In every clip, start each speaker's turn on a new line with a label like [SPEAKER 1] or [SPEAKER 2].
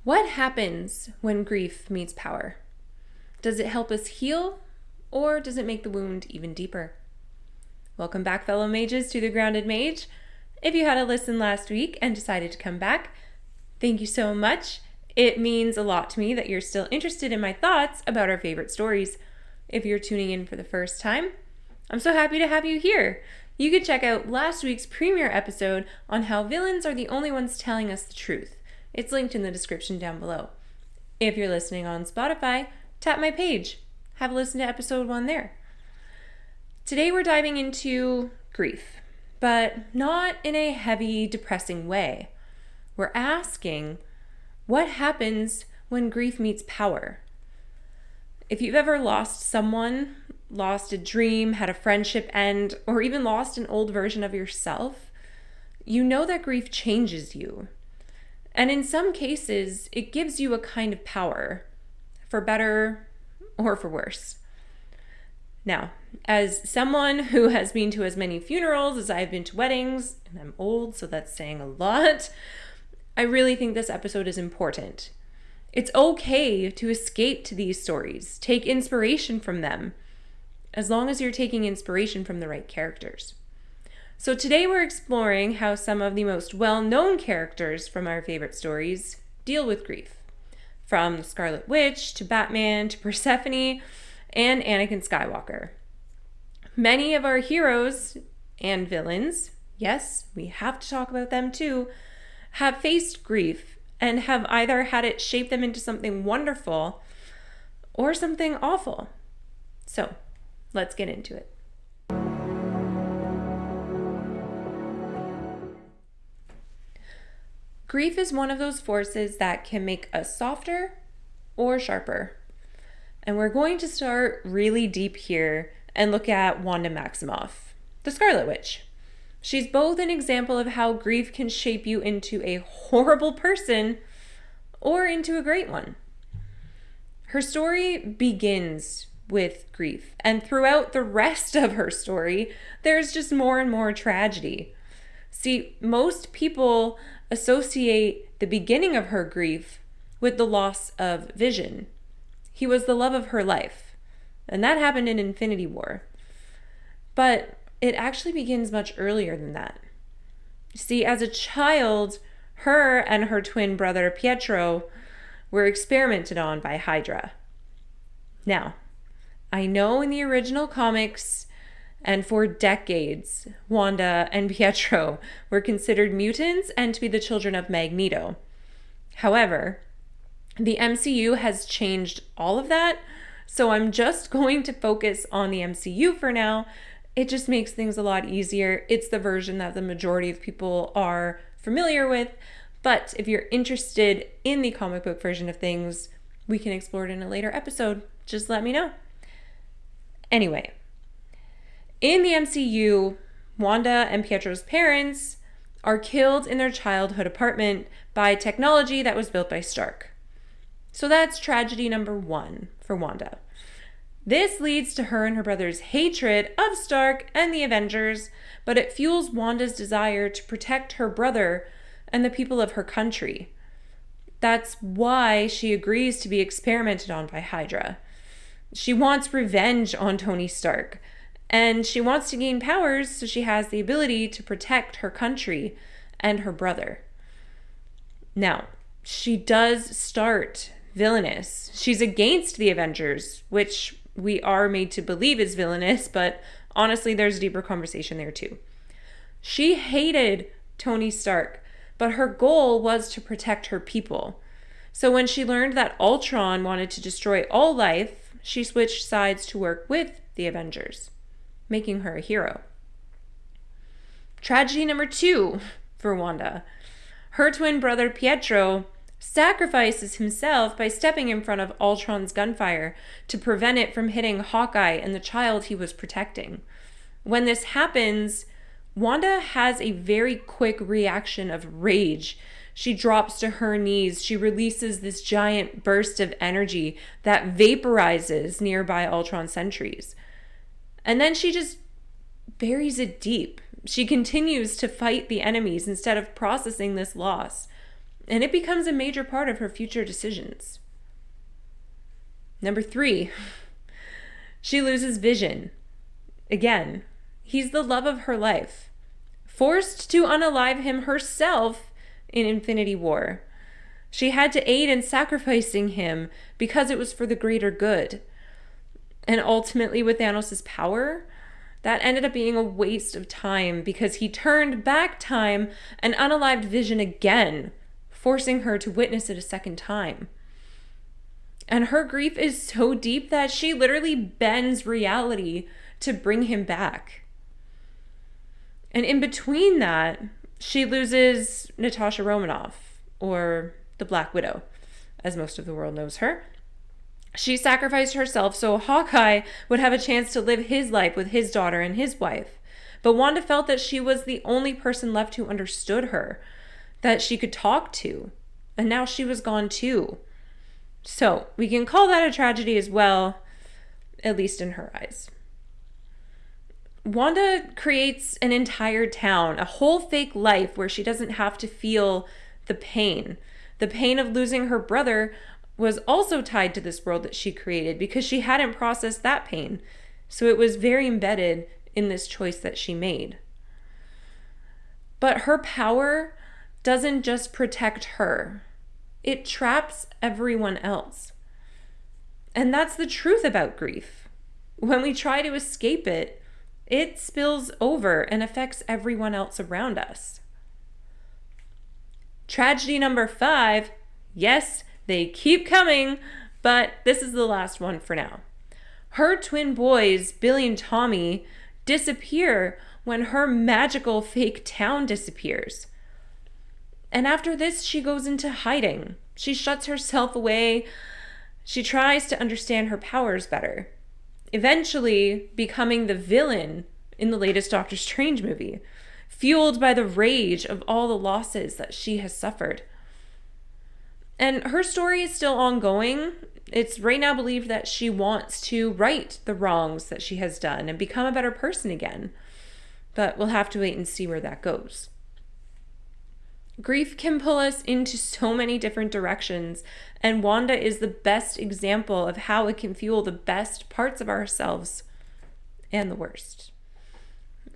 [SPEAKER 1] What happens when grief meets power? Does it help us heal, or does it make the wound even deeper? Welcome back, fellow mages, to the Grounded Mage. If you had a listen last week and decided to come back, thank you so much. It means a lot to me that you're still interested in my thoughts about our favorite stories. If you're tuning in for the first time, I'm so happy to have you here. You can check out last week's premiere episode on how villains are the only ones telling us the truth. It's linked in the description down below. If you're listening on Spotify, tap my page. Have a listen to episode 1 there. Today we're diving into grief, but not in a heavy, depressing way. We're asking, what happens when grief meets power? If you've ever lost someone, lost a dream, had a friendship end, or even lost an old version of yourself, you know that grief changes you. And in some cases, it gives you a kind of power, for better or for worse. Now, as someone who has been to as many funerals as I've been to weddings, and I'm old, so that's saying a lot, I really think this episode is important. It's okay to escape to these stories, take inspiration from them, as long as you're taking inspiration from the right characters. So today we're exploring how some of the most well-known characters from our favorite stories deal with grief. From the Scarlet Witch to Batman to Persephone and Anakin Skywalker. Many of our heroes and villains, yes, we have to talk about them too, have faced grief and have either had it shape them into something wonderful or something awful. So, let's get into it. Grief is one of those forces that can make us softer or sharper. And we're going to start really deep here and look at Wanda Maximoff, the Scarlet Witch. She's both an example of how grief can shape you into a horrible person or into a great one. Her story begins with grief, and throughout the rest of her story, there's just more and more tragedy. See, most people associate the beginning of her grief with the loss of Vision. He was the love of her life, and that happened in Infinity War. But it actually begins much earlier than that. See, as a child, her and her twin brother Pietro were experimented on by Hydra. Now, I know in the original comics and for decades, Wanda and Pietro were considered mutants and to be the children of Magneto. However, the MCU has changed all of that, so I'm just going to focus on the MCU for now. It just makes things a lot easier. It's the version that the majority of people are familiar with, but if you're interested in the comic book version of things, we can explore it in a later episode. Just let me know. Anyway, in the MCU, Wanda and Pietro's parents are killed in their childhood apartment by technology that was built by Stark. So that's tragedy number 1 for Wanda. This leads to her and her brother's hatred of Stark and the Avengers, but it fuels Wanda's desire to protect her brother and the people of her country. That's why she agrees to be experimented on by Hydra. She wants revenge on Tony Stark, and she wants to gain powers so she has the ability to protect her country and her brother. Now, she does start villainous. She's against the Avengers, which we are made to believe is villainous, but honestly, there's a deeper conversation there too. She hated Tony Stark, but her goal was to protect her people. So when she learned that Ultron wanted to destroy all life, she switched sides to work with the Avengers, making her a hero. Tragedy number 2 for Wanda. Her twin brother Pietro sacrifices himself by stepping in front of Ultron's gunfire to prevent it from hitting Hawkeye and the child he was protecting. When this happens, Wanda has a very quick reaction of rage. She drops to her knees. She releases this giant burst of energy that vaporizes nearby Ultron sentries. And then she just buries it deep. She continues to fight the enemies instead of processing this loss. and it becomes a major part of her future decisions. Number 3, she loses Vision. Again, he's the love of her life, forced to unalive him herself in Infinity War. She had to aid in sacrificing him because it was for the greater good. And ultimately, with Thanos' power, that ended up being a waste of time because he turned back time and unalived Vision again, forcing her to witness it a second time. And her grief is so deep that she literally bends reality to bring him back. And in between that, she loses Natasha Romanoff, or the Black Widow, as most of the world knows her. She sacrificed herself so Hawkeye would have a chance to live his life with his daughter and his wife. But Wanda felt that she was the only person left who understood her, that she could talk to. And now she was gone too. So we can call that a tragedy as well, at least in her eyes. Wanda creates an entire town, a whole fake life where she doesn't have to feel the pain. The pain of losing her brother was also tied to this world that she created because she hadn't processed that pain. So it was very embedded in this choice that she made. But her power doesn't just protect her. It traps everyone else. And that's the truth about grief. When we try to escape it, it spills over and affects everyone else around us. Tragedy number 5. Yes, they keep coming, but this is the last one for now. Her twin boys, Billy and Tommy, disappear when her magical fake town disappears. And after this, she goes into hiding. She shuts herself away. She tries to understand her powers better, eventually becoming the villain in the latest Doctor Strange movie, fueled by the rage of all the losses that she has suffered. And her story is still ongoing. It's right now believed that she wants to right the wrongs that she has done and become a better person again. But we'll have to wait and see where that goes. Grief can pull us into so many different directions, and Wanda is the best example of how it can fuel the best parts of ourselves and the worst.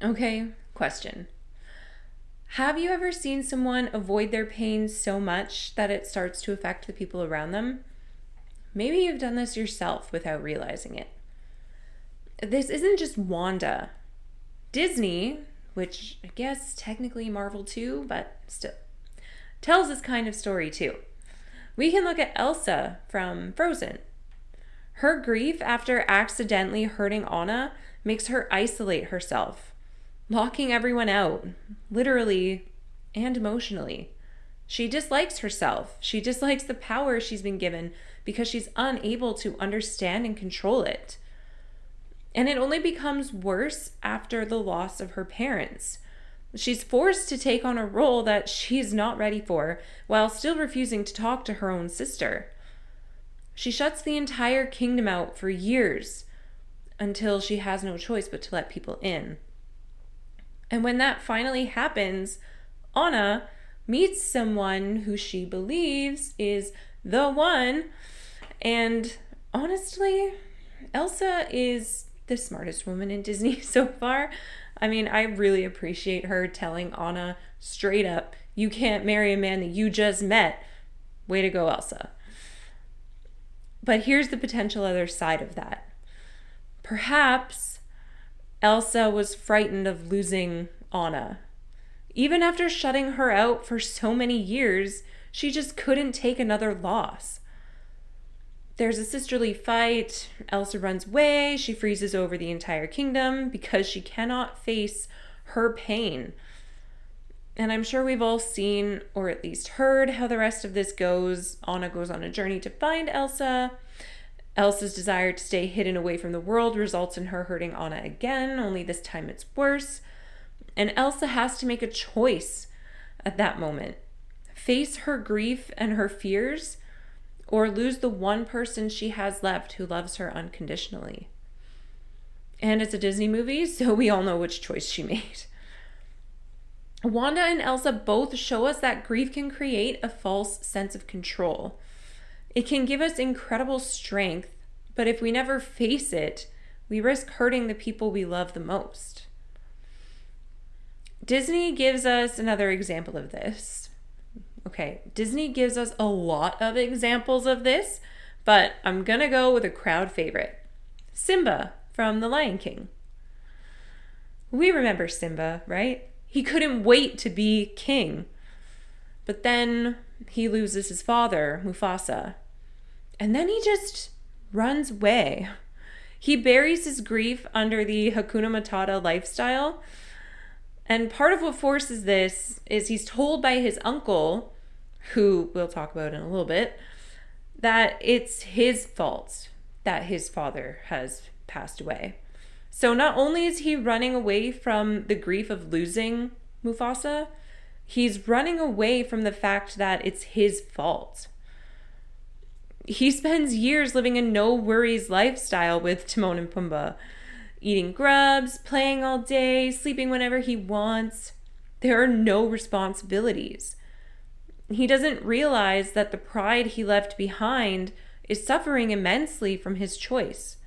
[SPEAKER 1] Okay, question. Have you ever seen someone avoid their pain so much that it starts to affect the people around them? Maybe you've done this yourself without realizing it. This isn't just Wanda. Disney, which I guess technically Marvel too, but still, tells this kind of story too. We can look at Elsa from Frozen. Her grief after accidentally hurting Anna makes her isolate herself, locking everyone out, literally and emotionally. She dislikes herself. She dislikes the power she's been given because she's unable to understand and control it. And it only becomes worse after the loss of her parents. She's forced to take on a role that she's not ready for while still refusing to talk to her own sister. She shuts the entire kingdom out for years until she has no choice but to let people in. And when that finally happens, Anna meets someone who she believes is the one. And honestly, Elsa is the smartest woman in Disney so far. I mean, I really appreciate her telling Anna straight up, you can't marry a man that you just met. Way to go, Elsa. But here's the potential other side of that. Perhaps Elsa was frightened of losing Anna. Even after shutting her out for so many years, she just couldn't take another loss. There's a sisterly fight. Elsa runs away. She freezes over the entire kingdom because she cannot face her pain. And I'm sure we've all seen, or at least heard, how the rest of this goes. Anna goes on a journey to find Elsa. Elsa's desire to stay hidden away from the world results in her hurting Anna again, only this time it's worse. And Elsa has to make a choice at that moment. Face her grief and her fears, or lose the one person she has left who loves her unconditionally. And it's a Disney movie, so we all know which choice she made. Wanda and Elsa both show us that grief can create a false sense of control. It can give us incredible strength, but if we never face it, we risk hurting the people we love the most. Disney gives us another example of this. Okay, Disney gives us a lot of examples of this, but I'm gonna go with a crowd favorite. Simba from The Lion King. We remember Simba, right? He couldn't wait to be king. But then he loses his father, Mufasa. And then he just runs away. He buries his grief under the Hakuna Matata lifestyle. And part of what forces this is he's told by his uncle, who we'll talk about in a little bit, that it's his fault that his father has passed away. So not only is he running away from the grief of losing Mufasa, he's running away from the fact that it's his fault. He spends years living a no-worries lifestyle with Timon and Pumbaa, eating grubs, playing all day, sleeping whenever he wants. There are no responsibilities. He doesn't realize that the pride he left behind is suffering immensely from his choice.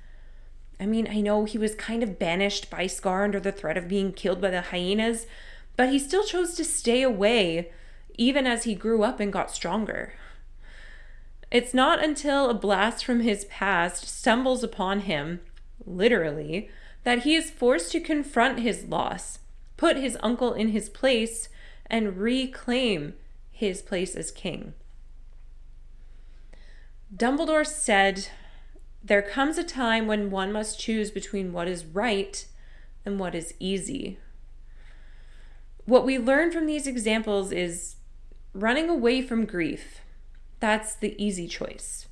[SPEAKER 1] I mean, I know he was kind of banished by Scar under the threat of being killed by the hyenas, but he still chose to stay away even as he grew up and got stronger. It's not until a blast from his past stumbles upon him, literally, that he is forced to confront his loss, put his uncle in his place, and reclaim his place as king. Dumbledore said, "There comes a time when one must choose between what is right and what is easy." What we learn from these examples is running away from grief. That's the easy choice.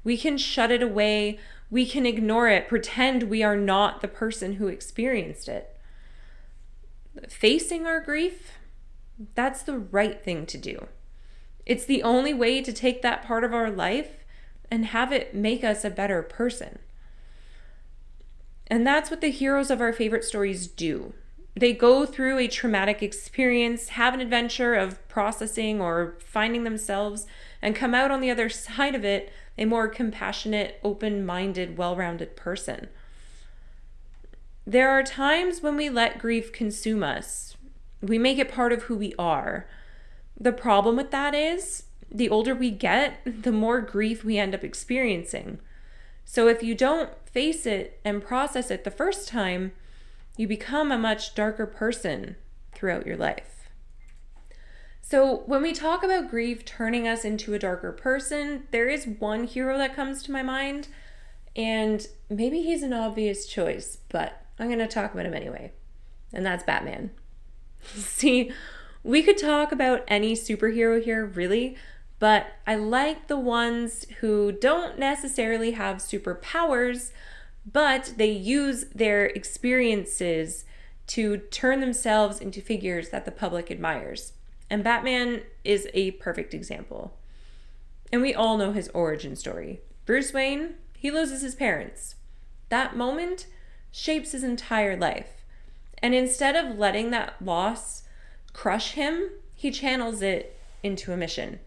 [SPEAKER 1] We can shut it away, we can ignore it, pretend we are not the person who experienced it. Facing our grief, that's the right thing to do. It's the only way to take that part of our life and have it make us a better person. And that's what the heroes of our favorite stories do. They go through a traumatic experience, have an adventure of processing or finding themselves, and come out on the other side of it a more compassionate, open-minded, well-rounded person. There are times when we let grief consume us. We make it part of who we are. The problem with that is, the older we get, the more grief we end up experiencing. So if you don't face it and process it the first time, you become a much darker person throughout your life. So when we talk about grief turning us into a darker person, there is one hero that comes to my mind, and maybe he's an obvious choice, but I'm going to talk about him anyway, and that's Batman. See, we could talk about any superhero here, really, but I like the ones who don't necessarily have superpowers, but they use their experiences to turn themselves into figures that the public admires. And Batman is a perfect example. And we all know his origin story. Bruce Wayne, he loses his parents. That moment shapes his entire life. And instead of letting that loss crush him, he channels it into a mission.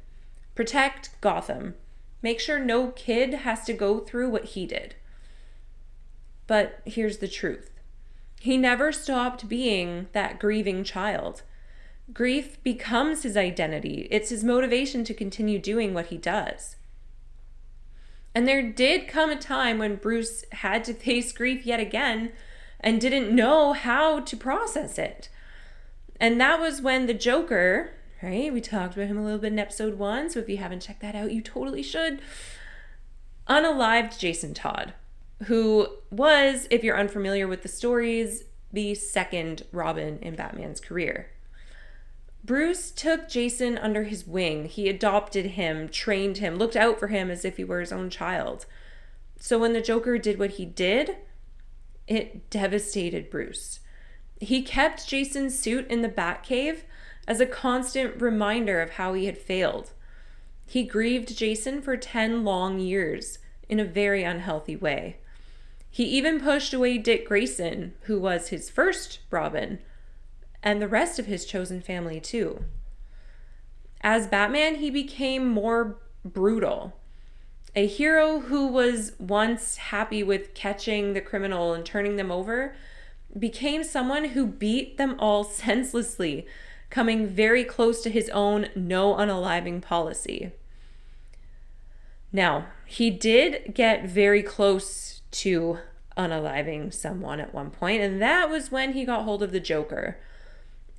[SPEAKER 1] Protect Gotham. Make sure no kid has to go through what he did. But here's the truth. He never stopped being that grieving child. Grief becomes his identity. It's his motivation to continue doing what he does. And there did come a time when Bruce had to face grief yet again and didn't know how to process it. And that was when the Joker, right? We talked about him a little bit in episode 1, so if you haven't checked that out, you totally should. Unalived Jason Todd, who was, if you're unfamiliar with the stories, the second Robin in Batman's career. Bruce took Jason under his wing. He adopted him, trained him, looked out for him as if he were his own child. So when the Joker did what he did, it devastated Bruce. He kept Jason's suit in the Batcave as a constant reminder of how he had failed. He grieved Jason for 10 long years in a very unhealthy way. He even pushed away Dick Grayson, who was his first Robin, and the rest of his chosen family too. As Batman, he became more brutal. A hero who was once happy with catching the criminal and turning them over became someone who beat them all senselessly, coming very close to his own no unaliving policy. Now, he did get very close to unaliving someone at one point, and that was when he got hold of the Joker.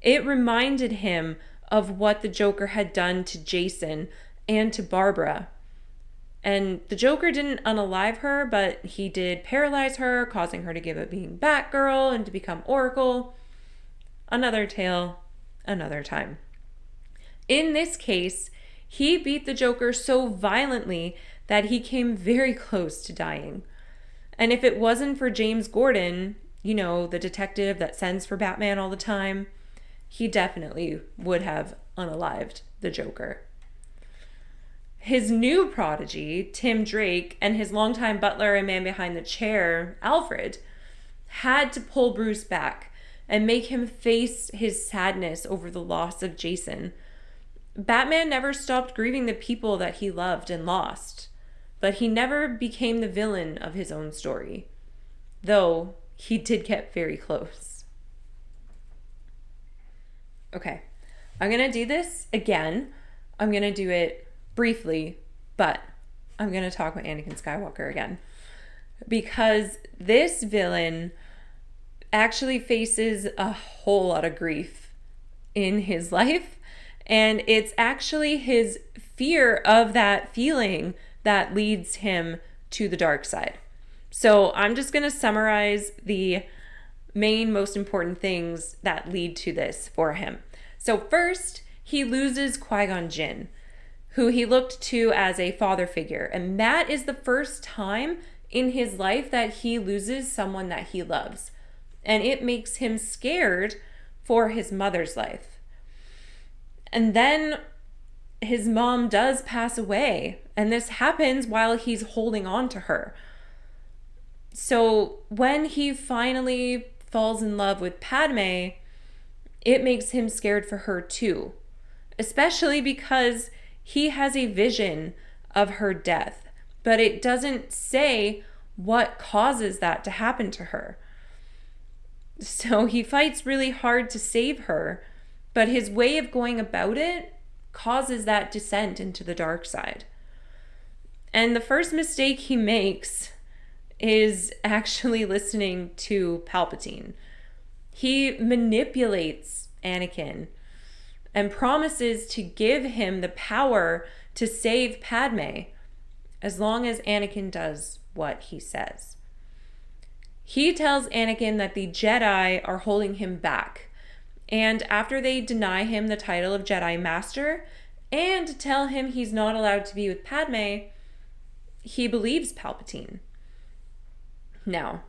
[SPEAKER 1] It reminded him of what the Joker had done to Jason and to Barbara. And the Joker didn't unalive her, but he did paralyze her, causing her to give up being Batgirl and to become Oracle. Another tale, another time. In this case, he beat the Joker so violently that he came very close to dying. And if it wasn't for James Gordon, you know, the detective that sends for Batman all the time, he definitely would have unalived the Joker. His new prodigy, Tim Drake, and his longtime butler and man behind the chair, Alfred, had to pull Bruce back and make him face his sadness over the loss of Jason. Batman never stopped grieving the people that he loved and lost, but he never became the villain of his own story, though he did get very close. Okay, I'm going to do this again. I'm going to do it briefly, but I'm going to talk about Anakin Skywalker again, because this villain actually faces a whole lot of grief in his life, and it's actually his fear of that feeling that leads him to the dark side. So I'm just going to summarize the main most important things that lead to this for him. So first, he loses Qui-Gon Jinn, who he looked to as a father figure. And that is the first time in his life that he loses someone that he loves. And it makes him scared for his mother's life. And then his mom does pass away. And this happens while he's holding on to her. So when he finally falls in love with Padme, it makes him scared for her too. Especially because he has a vision of her death, but it doesn't say what causes that to happen to her. So he fights really hard to save her, but his way of going about it causes that descent into the dark side. And the first mistake he makes is actually listening to Palpatine. He manipulates Anakin and promises to give him the power to save Padme as long as Anakin does what he says. He tells Anakin that the Jedi are holding him back, and after they deny him the title of Jedi Master and tell him he's not allowed to be with Padme, he believes Palpatine. Now,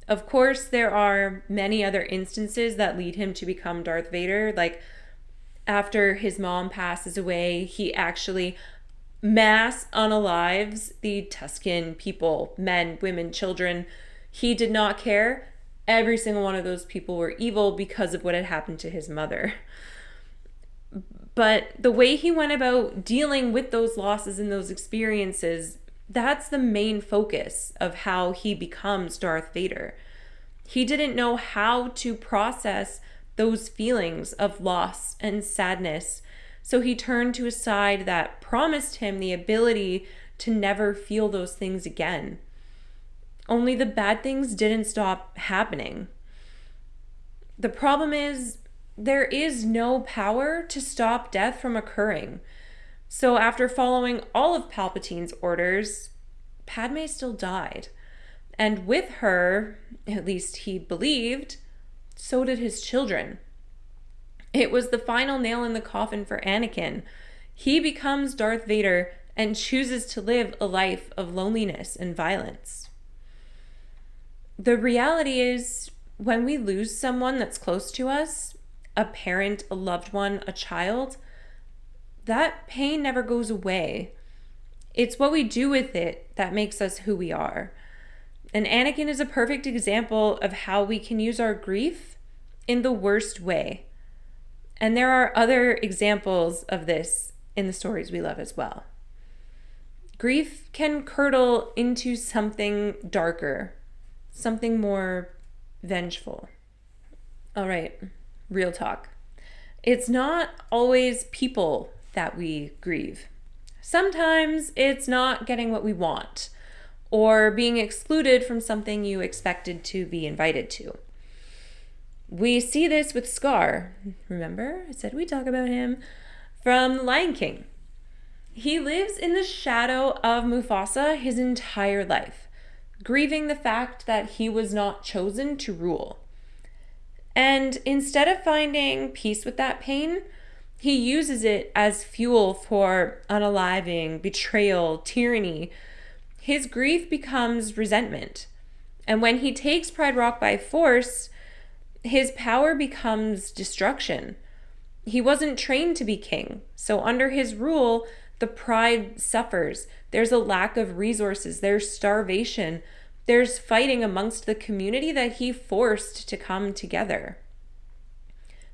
[SPEAKER 1] of course, there are many other instances that lead him to become Darth Vader, like after his mom passes away, he actually mass unalives the Tusken people, men, women, children. He did not care. Every single one of those people were evil because of what had happened to his mother. But the way he went about dealing with those losses and those experiences, that's the main focus of how he becomes Darth Vader. He didn't know how to process those feelings of loss and sadness. So he turned to a side that promised him the ability to never feel those things again. Only the bad things didn't stop happening. The problem is, there is no power to stop death from occurring. So after following all of Palpatine's orders, Padme still died. And with her, at least he believed, so did his children. It was the final nail in the coffin for Anakin. He becomes Darth Vader and chooses to live a life of loneliness and violence. The reality is, when we lose someone that's close to us, a parent, a loved one, a child, that pain never goes away. It's what we do with it that makes us who we are. And Anakin is a perfect example of how we can use our grief in the worst way, And there are other examples of this in the stories we love as well. Grief can curdle into something darker, something more vengeful. All right, real talk. It's not always people that we grieve. Sometimes it's not getting what we want or being excluded from something you expected to be invited to. We see this with Scar. Remember, I said we'd talk about him from The Lion King. He lives in the shadow of Mufasa his entire life, grieving the fact that he was not chosen to rule. And instead of finding peace with that pain, he uses it as fuel for unaliving, betrayal, tyranny. His grief becomes resentment. And when he takes Pride Rock by force, his power becomes destruction. He wasn't trained to be king, so under his rule, the pride suffers. There's a lack of resources, there's starvation, there's fighting amongst the community that he forced to come together.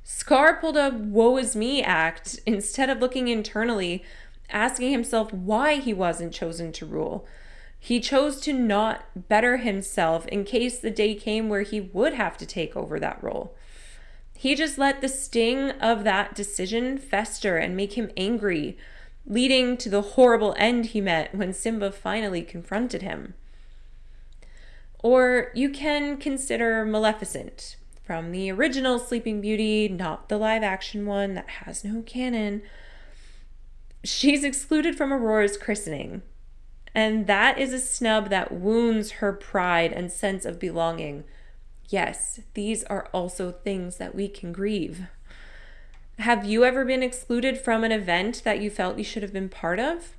[SPEAKER 1] Scar pulled a woe is me act instead of looking internally, asking himself why he wasn't chosen to rule. He chose to not better himself in case the day came where he would have to take over that role. He just let the sting of that decision fester and make him angry, leading to the horrible end he met when Simba finally confronted him. Or you can consider Maleficent from the original Sleeping Beauty, not the live action one that has no canon. She's excluded from Aurora's christening, and that is a snub that wounds her pride and sense of belonging. Yes, these are also things that we can grieve. Have you ever been excluded from an event that you felt you should have been part of?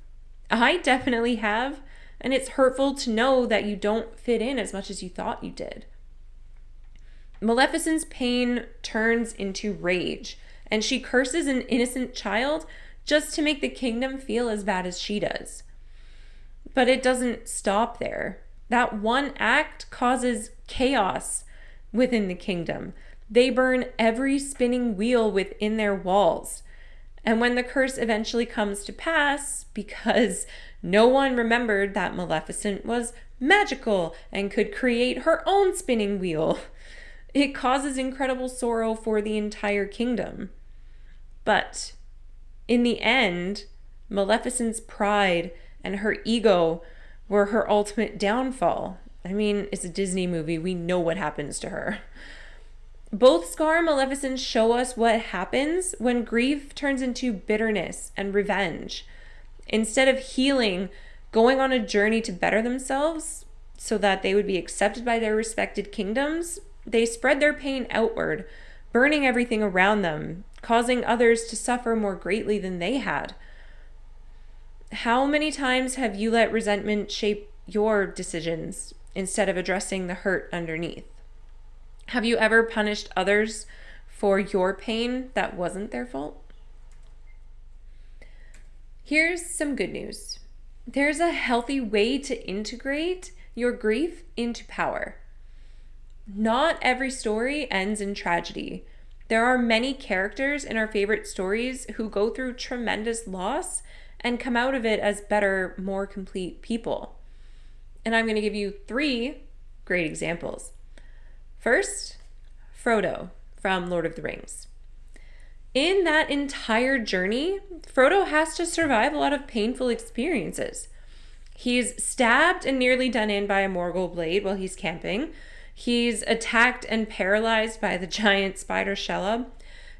[SPEAKER 1] I definitely have, and it's hurtful to know that you don't fit in as much as you thought you did. Maleficent's pain turns into rage, and she curses an innocent child just to make the kingdom feel as bad as she does. But it doesn't stop there. That one act causes chaos within the kingdom. They burn every spinning wheel within their walls. And when the curse eventually comes to pass, because no one remembered that Maleficent was magical and could create her own spinning wheel, it causes incredible sorrow for the entire kingdom. But in the end, Maleficent's pride and her ego were her ultimate downfall. I mean, it's a Disney movie. We know what happens to her. Both Scar and Maleficent show us what happens when grief turns into bitterness and revenge. Instead of healing, going on a journey to better themselves so that they would be accepted by their respected kingdoms, they spread their pain outward, burning everything around them, causing others to suffer more greatly than they had. How many times have you let resentment shape your decisions instead of addressing the hurt underneath? Have you ever punished others for your pain that wasn't their fault? Here's some good news. There's a healthy way to integrate your grief into power. Not every story ends in tragedy. There are many characters in our favorite stories who go through tremendous loss and come out of it as better, more complete people. And I'm going to give you 3 great examples. First, Frodo from Lord of the Rings. In that entire journey, Frodo has to survive a lot of painful experiences. He's stabbed and nearly done in by a Morgul blade while he's camping. He's attacked and paralyzed by the giant spider Shelob.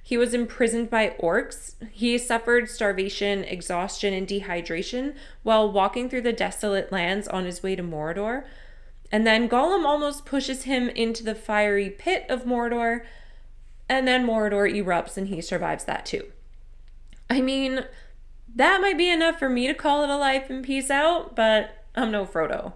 [SPEAKER 1] He was imprisoned by orcs. He suffered starvation, exhaustion, and dehydration while walking through the desolate lands on his way to Mordor. And then Gollum almost pushes him into the fiery pit of Mordor, and then Mordor erupts and he survives that too. I mean, that might be enough for me to call it a life and peace out, but I'm no Frodo.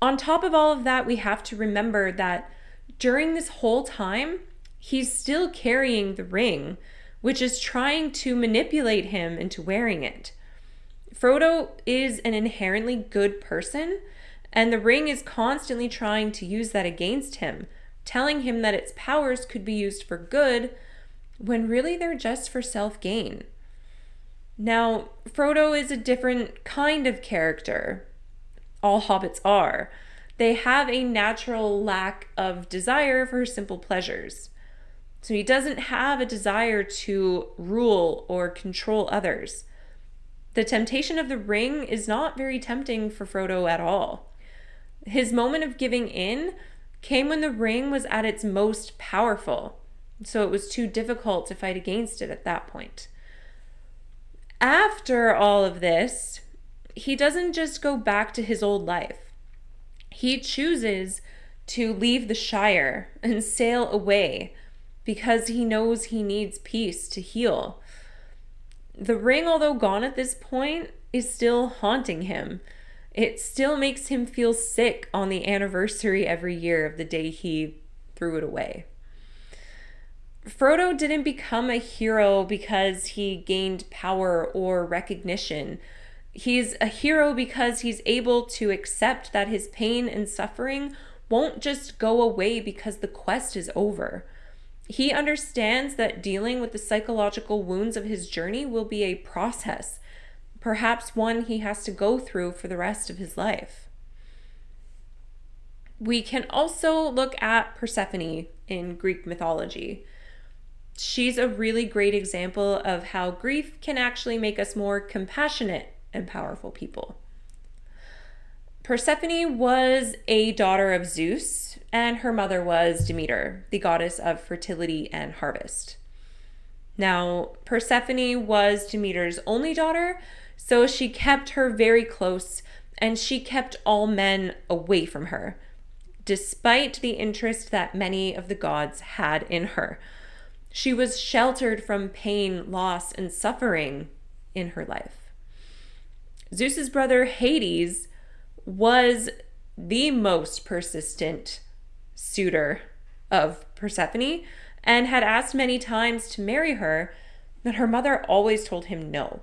[SPEAKER 1] On top of all of that, we have to remember that during this whole time, he's still carrying the ring, which is trying to manipulate him into wearing it. Frodo is an inherently good person, and the ring is constantly trying to use that against him, telling him that its powers could be used for good, when really they're just for self-gain. Now, Frodo is a different kind of character. All hobbits are. They have a natural lack of desire for simple pleasures. So he doesn't have a desire to rule or control others. The temptation of the ring is not very tempting for Frodo at all. His moment of giving in came when the ring was at its most powerful, so it was too difficult to fight against it at that point. After all of this, he doesn't just go back to his old life. He chooses to leave the Shire and sail away because he knows he needs peace to heal. The ring, although gone at this point, is still haunting him. It still makes him feel sick on the anniversary every year of the day he threw it away. Frodo didn't become a hero because he gained power or recognition. He's a hero because he's able to accept that his pain and suffering won't just go away because the quest is over. He understands that dealing with the psychological wounds of his journey will be a process, perhaps one he has to go through for the rest of his life. We can also look at Persephone in Greek mythology. She's a really great example of how grief can actually make us more compassionate and powerful people. Persephone was a daughter of Zeus, and her mother was Demeter, the goddess of fertility and harvest. Now, Persephone was Demeter's only daughter, so she kept her very close, and she kept all men away from her, despite the interest that many of the gods had in her. She was sheltered from pain, loss, and suffering in her life. Zeus's brother Hades was the most persistent suitor of Persephone and had asked many times to marry her, but her mother always told him no.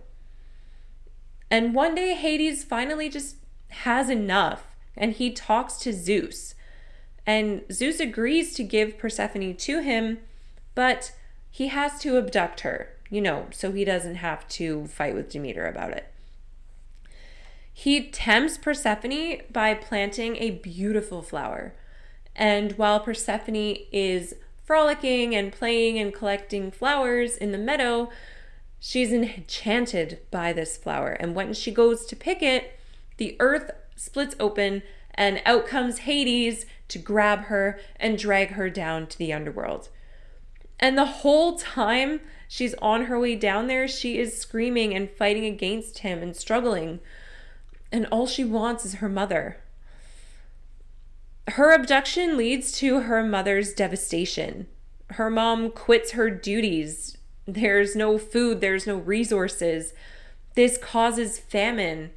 [SPEAKER 1] And one day Hades finally just has enough, and he talks to Zeus. And Zeus agrees to give Persephone to him, but he has to abduct her, so he doesn't have to fight with Demeter about it. He tempts Persephone by planting a beautiful flower. And while Persephone is frolicking and playing and collecting flowers in the meadow, she's enchanted by this flower. And when she goes to pick it, the earth splits open and out comes Hades to grab her and drag her down to the underworld. And the whole time she's on her way down there, she is screaming and fighting against him and struggling. And all she wants is her mother. Her abduction leads to her mother's devastation. Her mom quits her duties. There's no food, there's no resources. This causes famine,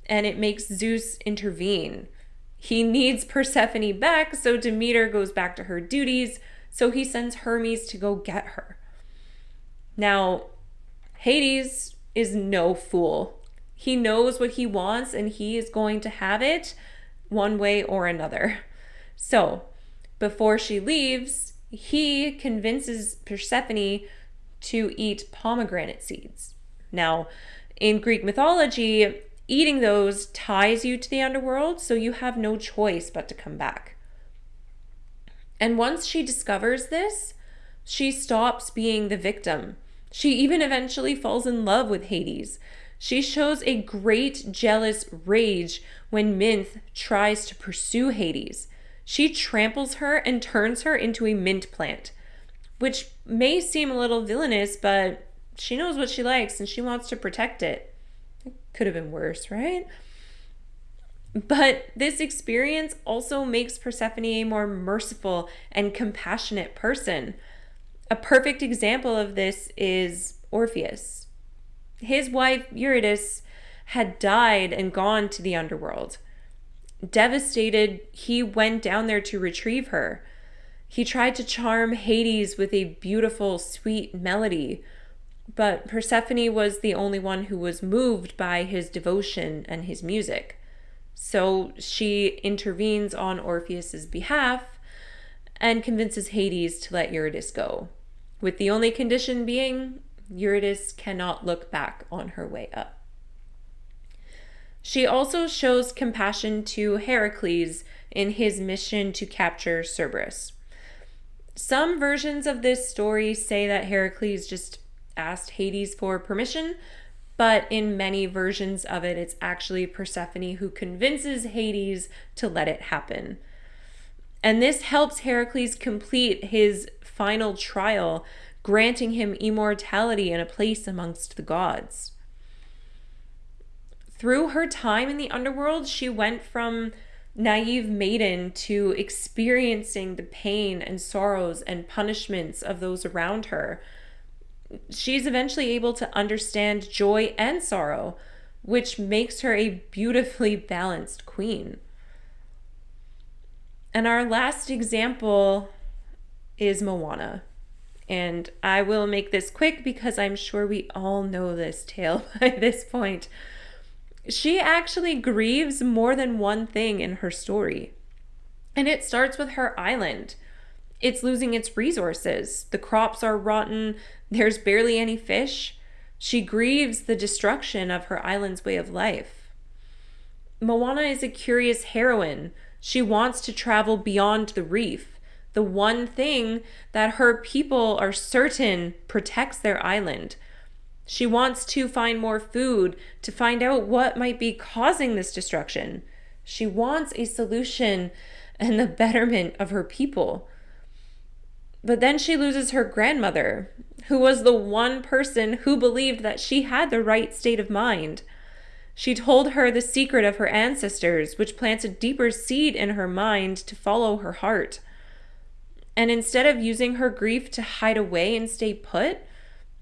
[SPEAKER 1] and it makes Zeus intervene. He needs Persephone back, so Demeter goes back to her duties, so he sends Hermes to go get her. Now, Hades is no fool. He knows what he wants, and he is going to have it one way or another. So, before she leaves, he convinces Persephone to eat pomegranate seeds. Now, in Greek mythology, eating those ties you to the underworld, so you have no choice but to come back. And once she discovers this, she stops being the victim. She even eventually falls in love with Hades. She shows a great jealous rage when Minth tries to pursue Hades. She tramples her and turns her into a mint plant, which may seem a little villainous, but she knows what she likes and she wants to protect it. It could have been worse, right? But this experience also makes Persephone a more merciful and compassionate person. A perfect example of this is Orpheus. His wife, Eurydice, had died and gone to the underworld. Devastated, he went down there to retrieve her. He tried to charm Hades with a beautiful, sweet melody, but Persephone was the only one who was moved by his devotion and his music. So she intervenes on Orpheus's behalf and convinces Hades to let Eurydice go. with the only condition being Eurydice cannot look back on her way up. She also shows compassion to Heracles in his mission to capture Cerberus. Some versions of this story say that Heracles just asked Hades for permission, but in many versions of it, it's actually Persephone who convinces Hades to let it happen. And this helps Heracles complete his final trial, granting him immortality and a place amongst the gods. Through her time in the underworld, she went from naive maiden to experiencing the pain and sorrows and punishments of those around her. She's eventually able to understand joy and sorrow, which makes her a beautifully balanced queen. And our last example is Moana. And I will make this quick because I'm sure we all know this tale by this point. She actually grieves more than one thing in her story. And it starts with her island. It's losing its resources. The crops are rotten. There's barely any fish. She grieves the destruction of her island's way of life. Moana is a curious heroine. She wants to travel beyond the reef, the one thing that her people are certain protects their island. She wants to find more food, to find out what might be causing this destruction. She wants a solution and the betterment of her people. But then she loses her grandmother, who was the one person who believed that she had the right state of mind. She told her the secret of her ancestors, which plants a deeper seed in her mind to follow her heart. And instead of using her grief to hide away and stay put,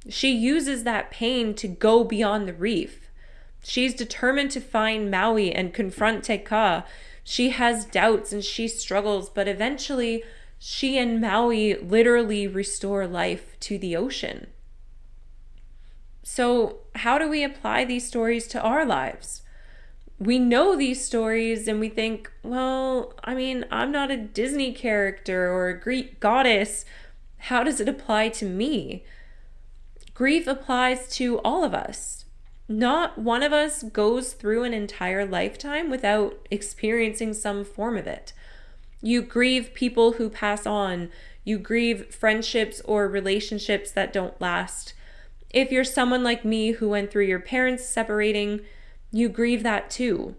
[SPEAKER 1] she uses that pain to go beyond the reef. She's determined to find Maui and confront Te Ka. She has doubts and she struggles, but eventually she and Maui literally restore life to the ocean. So, how do we apply these stories to our lives? We know these stories and we think, well, I'm not a Disney character or a Greek goddess. How does it apply to me? Grief applies to all of us. Not one of us goes through an entire lifetime without experiencing some form of it. You grieve people who pass on. You grieve friendships or relationships that don't last. If you're someone like me who went through your parents separating, you grieve that too.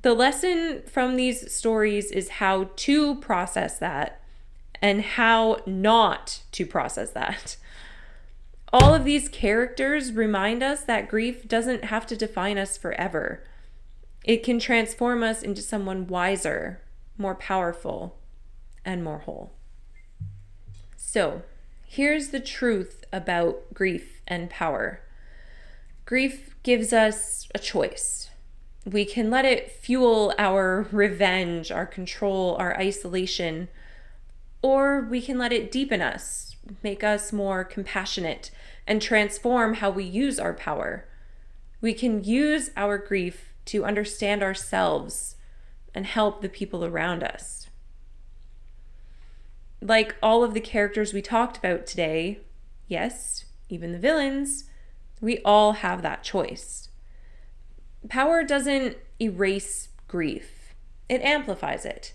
[SPEAKER 1] The lesson from these stories is how to process that and how not to process that. All of these characters remind us that grief doesn't have to define us forever. It can transform us into someone wiser, more powerful, and more whole. So, here's the truth about grief and power. Grief gives us a choice. We can let it fuel our revenge, our control, our isolation, or we can let it deepen us, make us more compassionate, and transform how we use our power. We can use our grief to understand ourselves and help the people around us. Like all of the characters we talked about today, yes, even the villains, we all have that choice. Power doesn't erase grief. It amplifies it.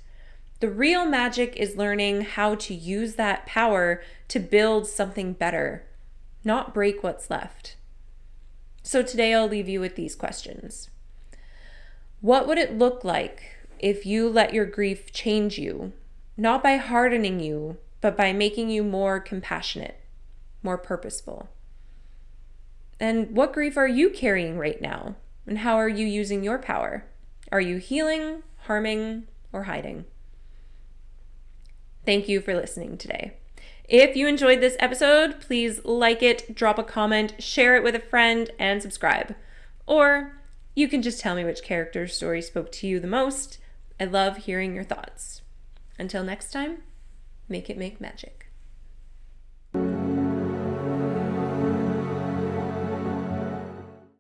[SPEAKER 1] The real magic is learning how to use that power to build something better, not break what's left. So today I'll leave you with these questions. What would it look like if you let your grief change you, not by hardening you, but by making you more compassionate, more purposeful? And what grief are you carrying right now? And how are you using your power? Are you healing, harming, or hiding? Thank you for listening today. If you enjoyed this episode, please like it, drop a comment, share it with a friend, and subscribe. Or you can just tell me which character's story spoke to you the most. I love hearing your thoughts. Until next time, make it make magic.